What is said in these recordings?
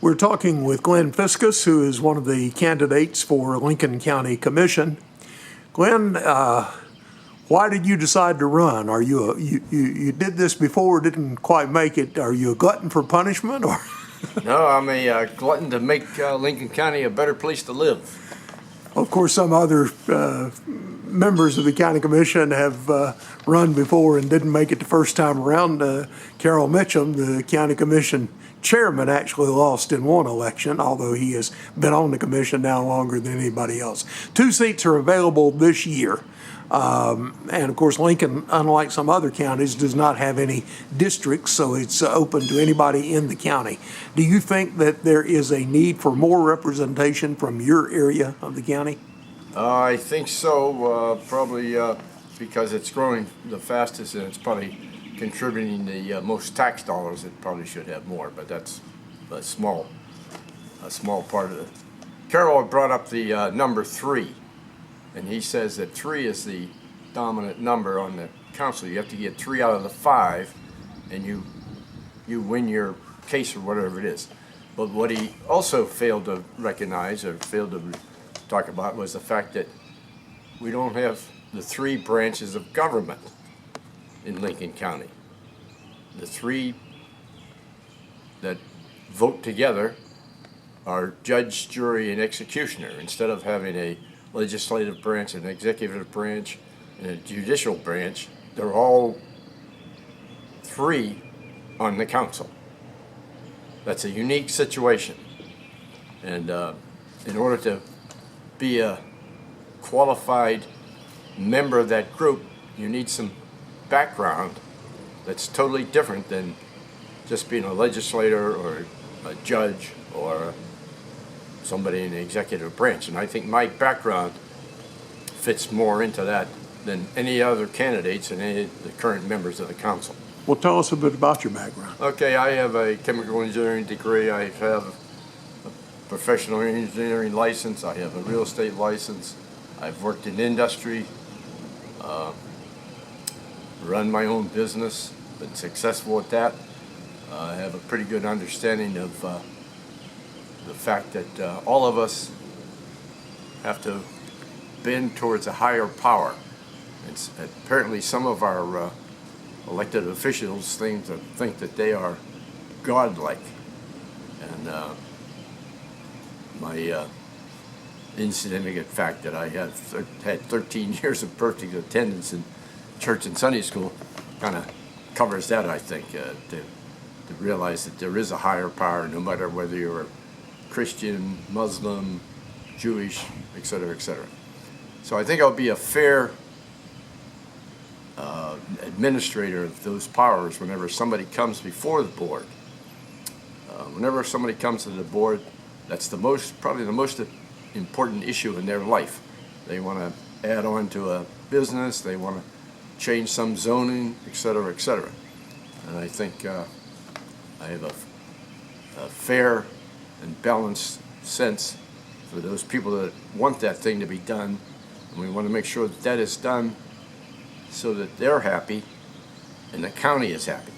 We're talking with Glenn Fiscus, who is one of the candidates for Lincoln County Commission. Glenn, why did you decide to run? Are you you did this before, didn't quite make it? Are you a glutton for punishment, or? No, I'm a glutton to make Lincoln County a better place to live. Of course, some other members of the county commission have run before and didn't make it the first time around. Carroll Mitchum, the county commission chairman, actually lost in one election, although he has been on the commission now longer than anybody else. 2 seats are available this year. And of course, Lincoln, unlike some other counties, does not have any districts, so it's open to anybody in the county. Do you think that there is a need for more representation from your area of the county? I think so, probably because it's growing the fastest and it's probably contributing the most tax dollars. It probably should have more, but that's a small part of it. Carroll brought up the number 3. And he says that 3 is the dominant number on the council. You have to get 3 out of the 5, and you win your case or whatever it is. But what he also failed to recognize or failed to talk about was the fact that we don't have the 3 branches of government in Lincoln County. The 3 that vote together are judge, jury, and executioner. Instead of having a legislative branch, an executive branch, and a judicial branch, they're all 3 on the council. That's a unique situation. And in order to be a qualified member of that group, you need some background that's totally different than just being a legislator or a judge or somebody in the executive branch. And I think my background fits more into that than any other candidates and any of the current members of the council. Well, tell us a bit about your background. Okay, I have a chemical engineering degree. I have a professional engineering license. I have a real estate license. I've worked in industry, run my own business, been successful at that. I have a pretty good understanding of the fact that all of us have to bend towards a higher power. It's, apparently some of our elected officials think that they are godlike. And my insignificant fact that I had 13 years of perfect attendance in church and Sunday school kind of covers that, I think, to realize that there is a higher power no matter whether you're Christian, Muslim, Jewish, etc., etc. So I think I'll be a fair administrator of those powers whenever somebody comes before the board. Whenever somebody comes to the board, that's probably the most important issue in their life. They want to add on to a business, they want to change some zoning, etc., etc. And I think I have a fair and balanced sense for those people that want that thing to be done, and we want to make sure that that is done so that they're happy and the county is happy.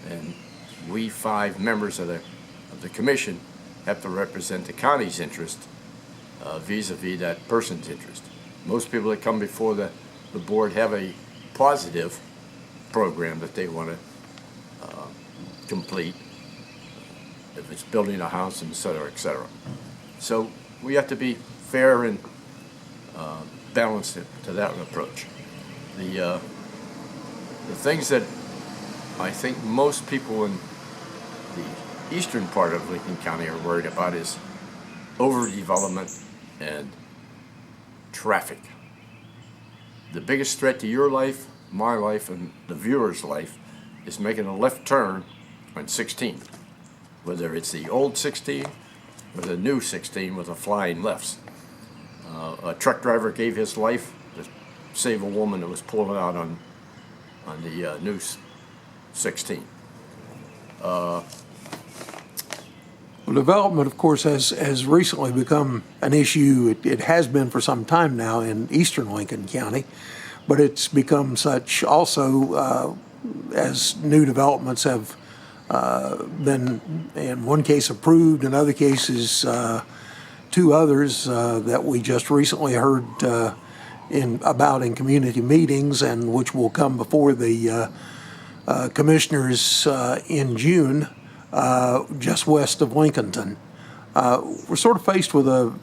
And we 5 members of the commission have to represent the county's interest vis-a-vis that person's interest. Most people that come before the board have a positive program that they want to complete, if it's building a house, et cetera, et cetera. So we have to be fair and balanced to that approach. The things that I think most people in the eastern part of Lincoln County are worried about is overdevelopment and traffic. The biggest threat to your life, my life, and the viewer's life is making a left turn on 16. Whether it's the old 16 or the new 16 with the flying lefts. A truck driver gave his life to save a woman that was pulling out on the new 16. Well, development, of course, has recently become an issue. It has been for some time now in eastern Lincoln County, but it's become such also as new developments have been, in one case, approved, in other cases, two others that we just recently heard about in community meetings, and which will come before the commissioners in June, just west of Lincolnton. We're sort of faced with a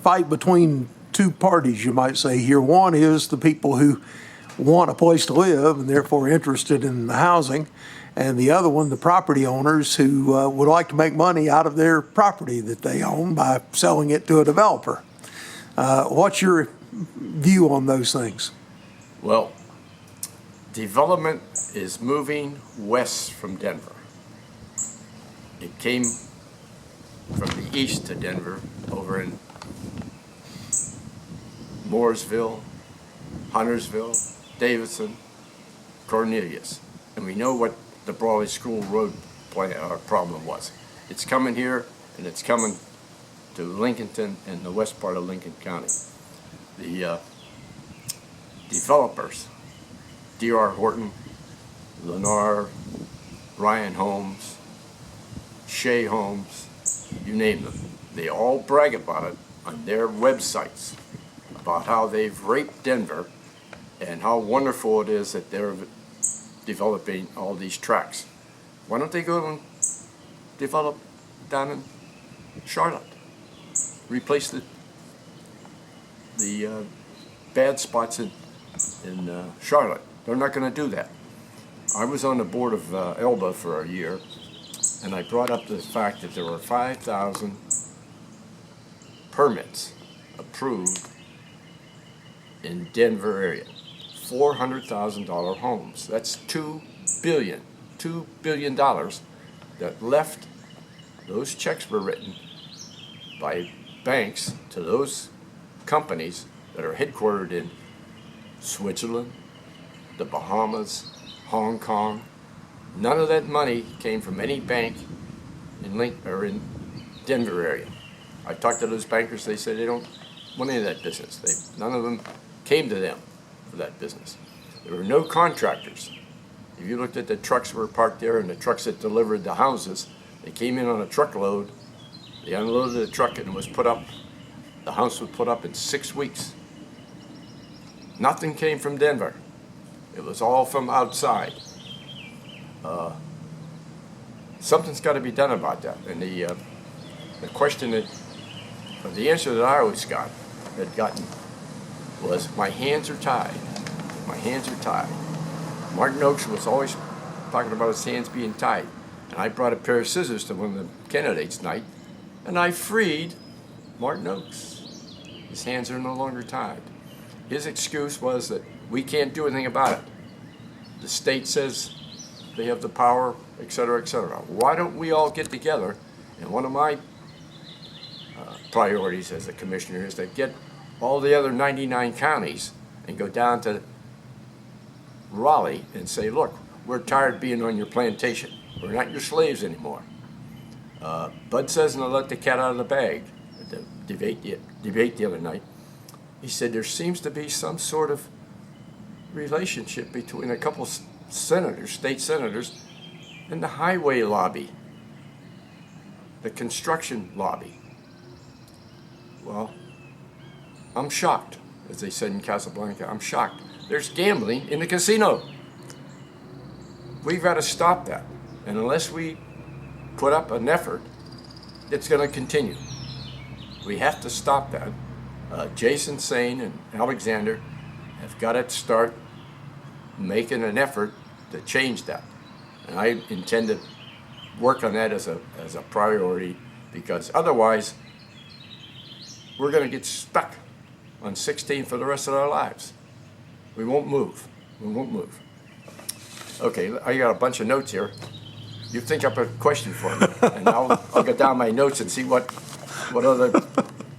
fight between two parties, you might say here. One is the people who want a place to live and therefore interested in the housing, and the other one, the property owners who would like to make money out of their property that they own by selling it to a developer. What's your view on those things? Well, development is moving west from Denver. It came from the east to Denver, over in Mooresville, Huntersville, Davidson, Cornelius. And we know what the Brawley School Road problem was. It's coming here, and it's coming to Lincolnton and the west part of Lincoln County. The developers, D.R. Horton, Lennar, Ryan Homes, Shea Homes, you name them. They all brag about it on their websites, about how they've raped Denver and how wonderful it is that they're developing all these tracts. Why don't they go and develop down in Charlotte? Replace the bad spots in Charlotte. They're not going to do that. I was on the board of ELBA for a year, and I brought up the fact that there were 5,000 permits approved in Denver area. $400,000 homes. That's $2 billion that left. Those checks were written by banks to those companies that are headquartered in Switzerland, the Bahamas, Hong Kong. None of that money came from any bank in Denver area. I talked to those bankers. They said they don't want any of that business. None of them came to them for that business. There were no contractors. If you looked at the trucks that were parked there and the trucks that delivered the houses, they came in on a truckload. They unloaded the truck and it was put up. The house was put up in 6 weeks. Nothing came from Denver. It was all from outside. Something's got to be done about that. And the question that, or the answer that I always had gotten was, my hands are tied. My hands are tied. Martin Oakes was always talking about his hands being tied. And I brought a pair of scissors to one of the candidates' night, and I freed Martin Oakes. His hands are no longer tied. His excuse was that we can't do anything about it. The state says they have the power, et cetera, et cetera. Why don't we all get together? And one of my priorities as a commissioner is to get all the other 99 counties and go down to Raleigh and say, look, we're tired of being on your plantation. We're not your slaves anymore. Bud says, and I let the cat out of the bag at the debate the other night. He said there seems to be some sort of relationship between a couple senators, state senators, and the highway lobby, the construction lobby. Well, I'm shocked, as they said in Casablanca. I'm shocked. There's gambling in the casino. We've got to stop that. And unless we put up an effort, it's going to continue. We have to stop that. Jason Sane and Alexander have got to start making an effort to change that. And I intend to work on that as a priority, because otherwise we're going to get stuck on 16 for the rest of our lives. We won't move. We won't move. Okay, I got a bunch of notes here. You think up a question for me, and I'll get down my notes and see what other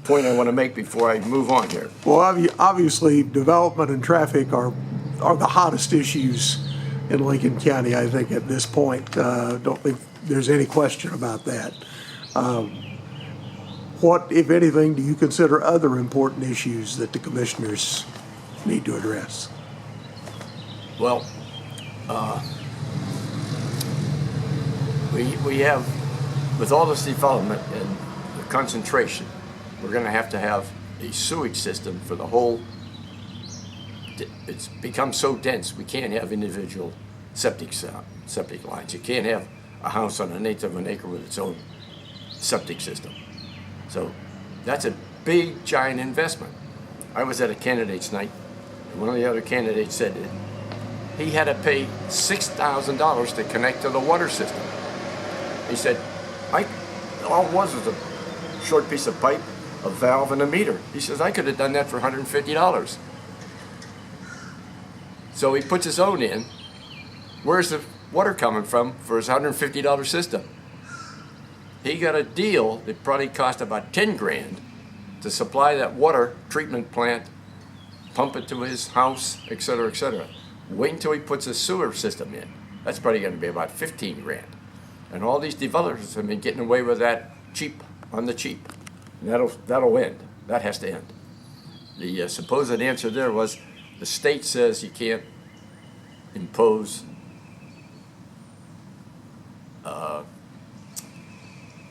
point I want to make before I move on here. Well, obviously, development and traffic are the hottest issues in Lincoln County, I think, at this point. Don't think there's any question about that. What, if anything, do you consider other important issues that the commissioners need to address? Well, we have, with all this development and the concentration, we're going to have a sewage system for the whole. It's become so dense we can't have individual septic lines. You can't have a house on 1/8 of an acre with its own septic system. So that's a big, giant investment. I was at a candidates night, and one of the other candidates said that he had to pay $6,000 to connect to the water system. He said, all it was a short piece of pipe, a valve, and a meter. He says, I could have done that for $150. So he puts his own in. Where's the water coming from for his $150 system? He got a deal that probably cost about 10 grand to supply that water treatment plant, pump it to his house, et cetera, et cetera. Wait until he puts a sewer system in. That's probably going to be about 15 grand. And all these developers have been getting away with that cheap, on the cheap. And that'll end. That has to end. The supposed answer there was the state says you can't impose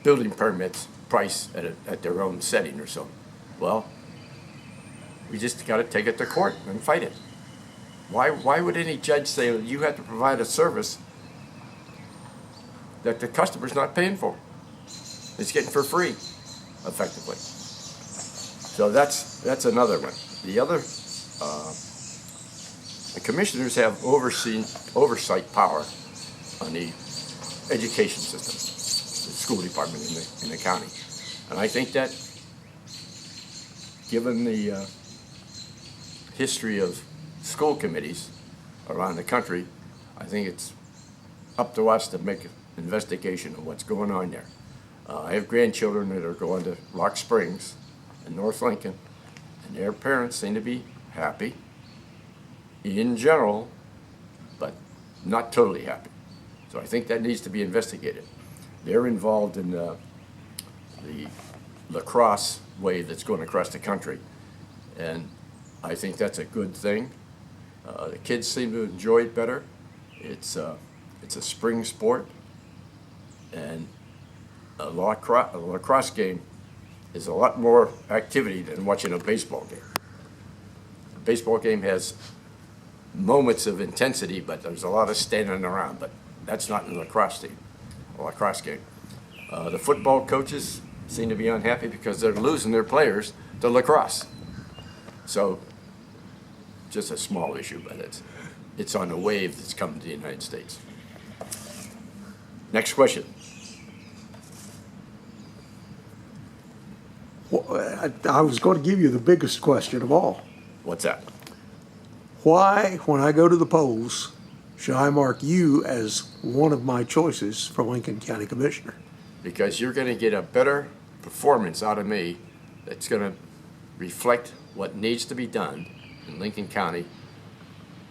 building permits price at their own setting or so. Well, we just got to take it to court and fight it. Why would any judge say you have to provide a service that the customer's not paying for? It's getting for free, effectively. So that's another one. The other, the commissioners have oversight power on the education system, the school department in the county. And I think that, given the history of school committees around the country, I think it's up to us to make an investigation of what's going on there. I have grandchildren that are going to Rock Springs and North Lincoln, and their parents seem to be happy in general, but not totally happy. So I think that needs to be investigated. They're involved in the lacrosse wave that's going across the country, and I think that's a good thing. The kids seem to enjoy it better. It's a spring sport, and a lacrosse game is a lot more activity than watching a baseball game. A baseball game has moments of intensity, but there's a lot of standing around, but that's not in a lacrosse game. The football coaches seem to be unhappy because they're losing their players to lacrosse. So, just a small issue, but it's on a wave that's coming to the United States. Next question. Well, I was going to give you the biggest question of all. What's that? Why, when I go to the polls, should I mark you as one of my choices for Lincoln County Commissioner? Because you're going to get a better performance out of me that's going to reflect what needs to be done in Lincoln County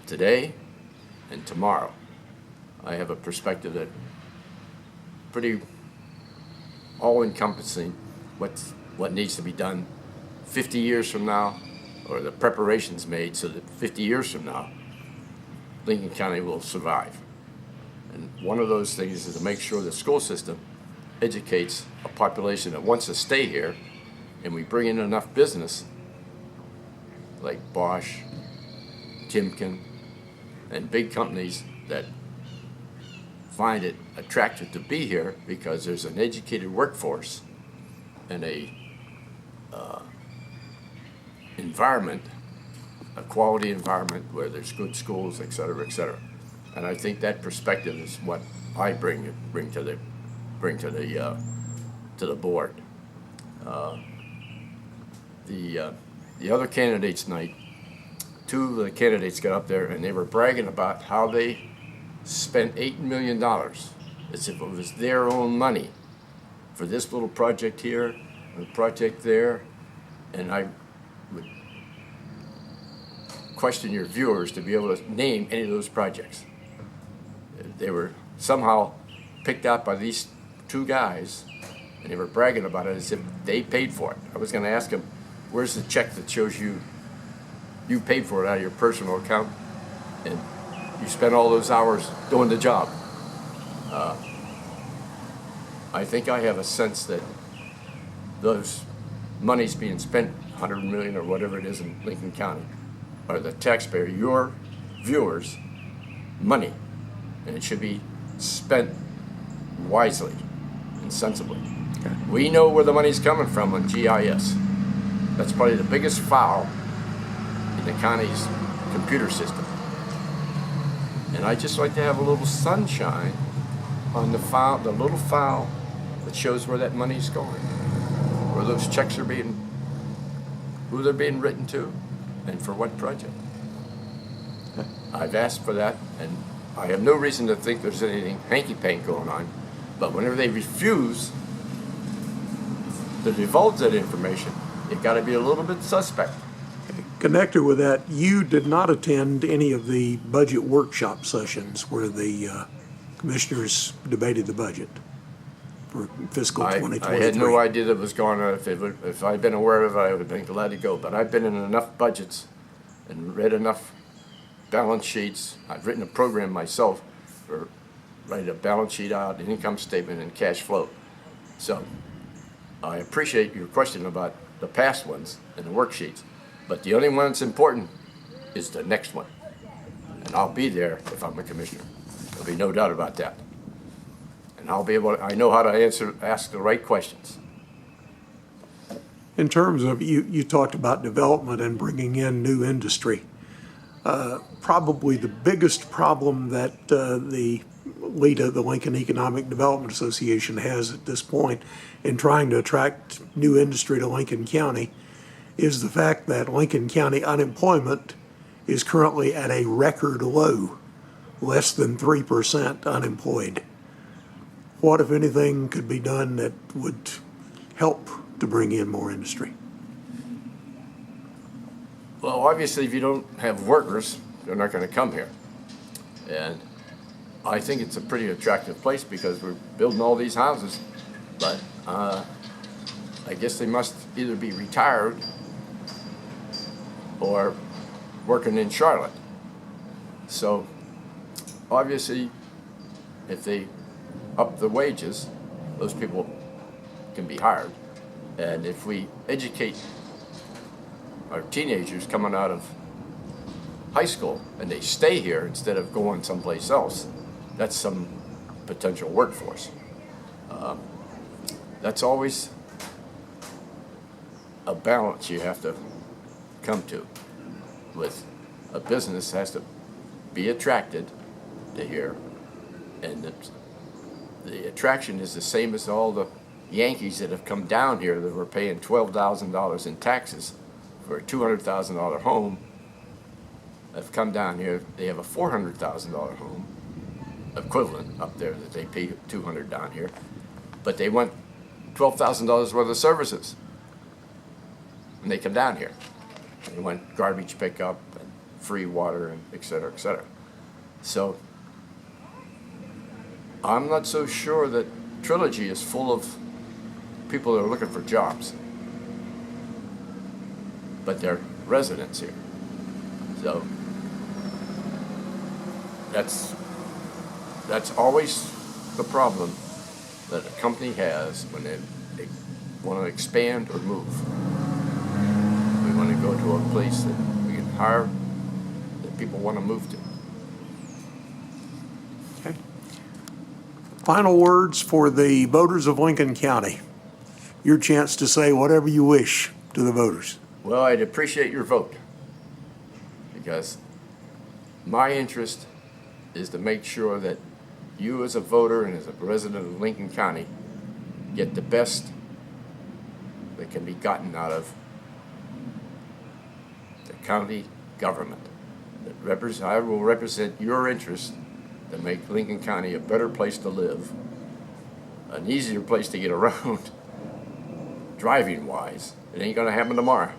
today and tomorrow. I have a perspective that pretty all-encompassing what needs to be done 50 years from now, or the preparations made so that 50 years from now, Lincoln County will survive. And one of those things is to make sure the school system educates a population that wants to stay here, and we bring in enough business like Bosch, Timken, and big companies that find it attractive to be here because there's an educated workforce and a environment, a quality environment where there's good schools, et cetera, et cetera. And I think that perspective is what I bring to the board. The other candidates night, two of the candidates got up there and they were bragging about how they spent $8 million as if it was their own money for this little project here and a project there. And I would question your viewers to be able to name any of those projects. They were somehow picked out by these two guys, and they were bragging about it as if they paid for it. I was going to ask them, where's the check that shows you paid for it out of your personal account and you spent all those hours doing the job? I think I have a sense that those monies being spent, 100 million or whatever it is in Lincoln County, are the taxpayer, your viewers' money, and it should be spent wisely and sensibly. We know where the money's coming from on GIS. That's probably the biggest file in the county's computer system. And I just like to have a little sunshine on the file, the little file that shows where that money's going, where those checks are being, who they're being written to, and for what project. I've asked for that, and I have no reason to think there's anything hanky-panky going on, but whenever they refuse to divulge that information, it got to be a little bit suspect. Connected with that, you did not attend any of the budget workshop sessions where the commissioners debated the budget for fiscal 2023. I had no idea that was going on. If I'd been aware of it, I would have been glad to go. But I've been in enough budgets and read enough balance sheets. I've written a program myself for writing a balance sheet out, an income statement, and cash flow. So I appreciate your question about the past ones and the worksheets. But the only one that's important is the next one. And I'll be there if I'm a commissioner. There'll be no doubt about that. And I'll be able to, I know how to ask the right questions. In terms of, you talked about development and bringing in new industry. Probably the biggest problem that the LEDA, the Lincoln Economic Development Association, has at this point in trying to attract new industry to Lincoln County is the fact that Lincoln County unemployment is currently at a record low, less than 3% unemployed. What, if anything, could be done that would help to bring in more industry? Well, obviously, if you don't have workers, they're not going to come here. And I think it's a pretty attractive place because we're building all these houses, but I guess they must either be retired or working in Charlotte. So obviously, if they up the wages, those people can be hired. And if we educate our teenagers coming out of high school and they stay here instead of going someplace else, that's some potential workforce. That's always a balance you have to come to with a business. Has to be attracted to here, and the attraction is the same as all the Yankees that have come down here that were paying $12,000 in taxes for a $200,000 home. Have come down here. They have a $400,000 home equivalent up there that they pay $200 down here, but they want $12,000 worth of services when they come down here. They want garbage pickup and free water and et cetera, et cetera. So I'm not so sure that Trilogy is full of people that are looking for jobs, but they're residents here. So that's always the problem that a company has when they want to expand or move. We want to go to a place that we can hire, that people want to move to. Okay. Final words for the voters of Lincoln County. Your chance to say whatever you wish to the voters. Well, I'd appreciate your vote, because my interest is to make sure that you as a voter and as a resident of Lincoln County get the best that can be gotten out of the county government. I will represent your interest to make Lincoln County a better place to live, an easier place to get around, driving-wise. It ain't going to happen tomorrow.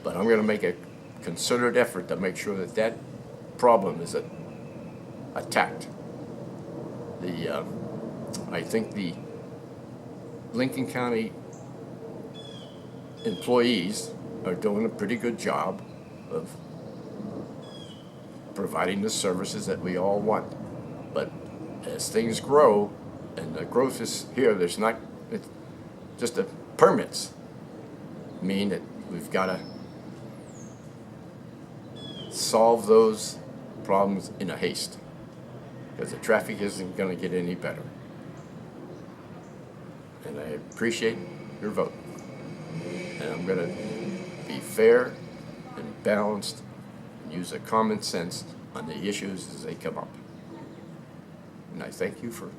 But I'm going to make a concerted effort to make sure that that problem is attacked. I think the Lincoln County employees are doing a pretty good job of providing the services that we all want. But as things grow, And the growth is here, there's not, it's just the permits mean that we've got to solve those problems in a haste, because the traffic isn't going to get any better. And I appreciate your vote. And I'm going to be fair and balanced and use a common sense on the issues as they come up. And I thank you for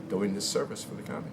doing this service for the county.